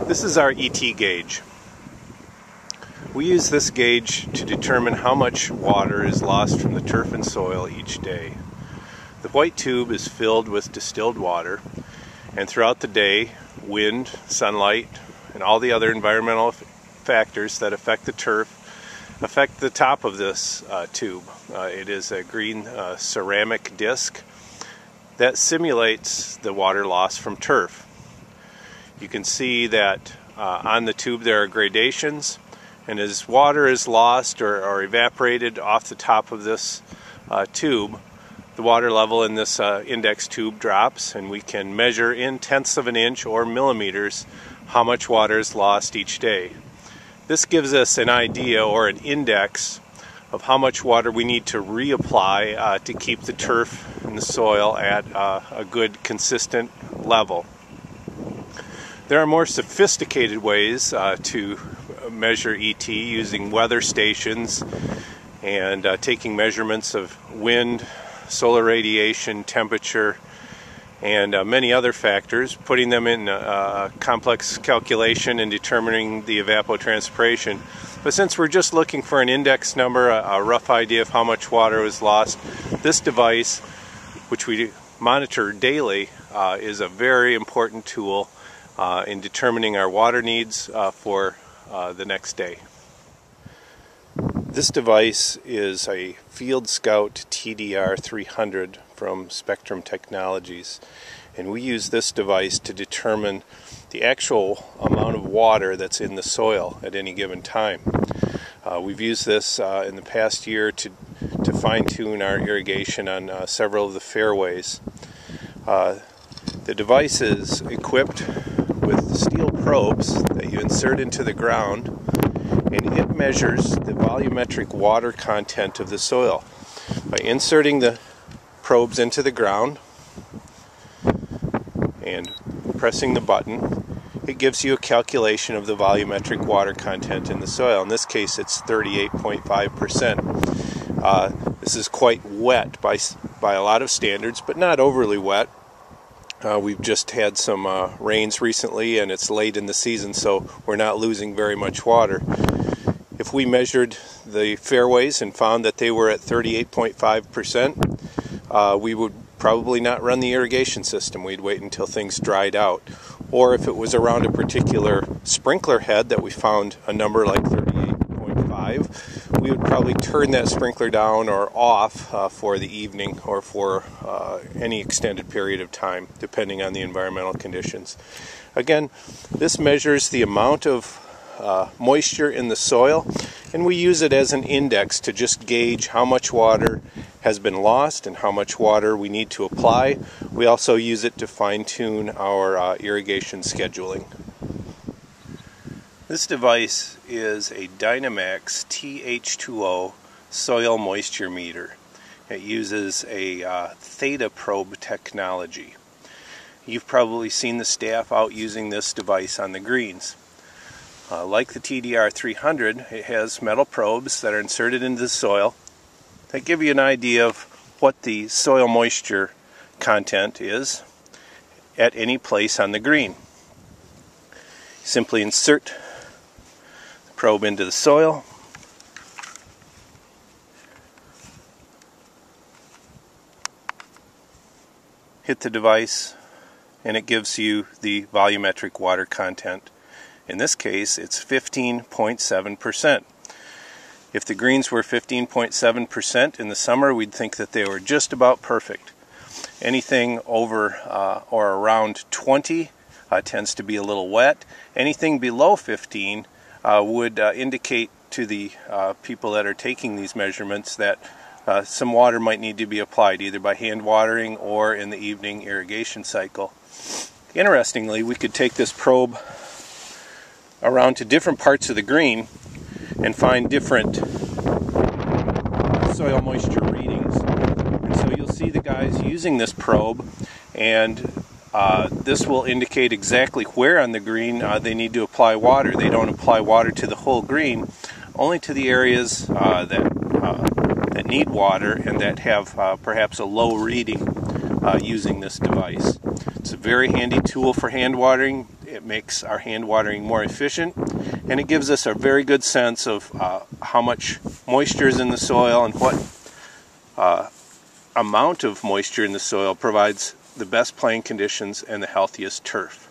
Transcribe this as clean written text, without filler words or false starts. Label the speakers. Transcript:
Speaker 1: This is our ET gauge. We use this gauge to determine how much water is lost from the turf and soil each day. The white tube is filled with distilled water, and throughout the day, wind, sunlight, and all the other environmental factors that affect the turf affect the top of this tube. It is a green ceramic disc that simulates the water loss from turf. You can see that on the tube there are gradations, and as water is lost or evaporated off the top of this tube, the water level in this index tube drops, and we can measure in tenths of an inch or millimeters how much water is lost each day. This gives us an idea or an index of how much water we need to reapply to keep the turf and the soil at a good consistent level. There are more sophisticated ways to measure ET using weather stations and taking measurements of wind, solar radiation, temperature, and many other factors, putting them in a complex calculation and determining the evapotranspiration. But since we're just looking for an index number, a rough idea of how much water was lost, this device, which we monitor daily, is a very important tool in determining our water needs for the next day. This device is a Field Scout TDR 300 from Spectrum Technologies, and we use this device to determine the actual amount of water that's in the soil at any given time. We've used this in the past year to fine-tune our irrigation on several of the fairways. The device is equipped with steel probes that you insert into the ground, and it measures the volumetric water content of the soil. By inserting the probes into the ground and pressing the button, it gives you a calculation of the volumetric water content in the soil. In this case, it's 38.5%. This is quite wet by a lot of standards, but not overly wet. We've just had some rains recently, and it's late in the season, so we're not losing very much water. If we measured the fairways and found that they were at 38.5%, we would probably not run the irrigation system. We'd wait until things dried out. Or if it was around a particular sprinkler head that we found a number like 38.5, we would probably turn that sprinkler down or off for the evening or for any extended period of time, depending on the environmental conditions. Again, this measures the amount of moisture in the soil, and we use it as an index to just gauge how much water has been lost and how much water we need to apply. We also use it to fine-tune our irrigation scheduling. This device is a Dynamax TH2O soil moisture meter. It uses a theta probe technology. You've probably seen the staff out using this device on the greens. Like the TDR 300, it has metal probes that are inserted into the soil that give you an idea of what the soil moisture content is at any place on the green. Simply insert the probe into the soil, hit the device, and it gives you the volumetric water content. In this case, it's 15.7%. If the greens were 15.7% in the summer, we'd think that they were just about perfect. Anything over or around 20 tends to be a little wet. Anything below 15 would indicate to the people that are taking these measurements that some water might need to be applied, either by hand watering or in the evening irrigation cycle. Interestingly, we could take this probe around to different parts of the green and find different soil moisture readings. And so you'll see the guys using this probe, and this will indicate exactly where on the green they need to apply water. They don't apply water to the whole green, only to the areas that need water and that have perhaps a low reading using this device. It's a very handy tool for hand watering. It makes our hand watering more efficient, and it gives us a very good sense of how much moisture is in the soil and what amount of moisture in the soil provides the best playing conditions and the healthiest turf.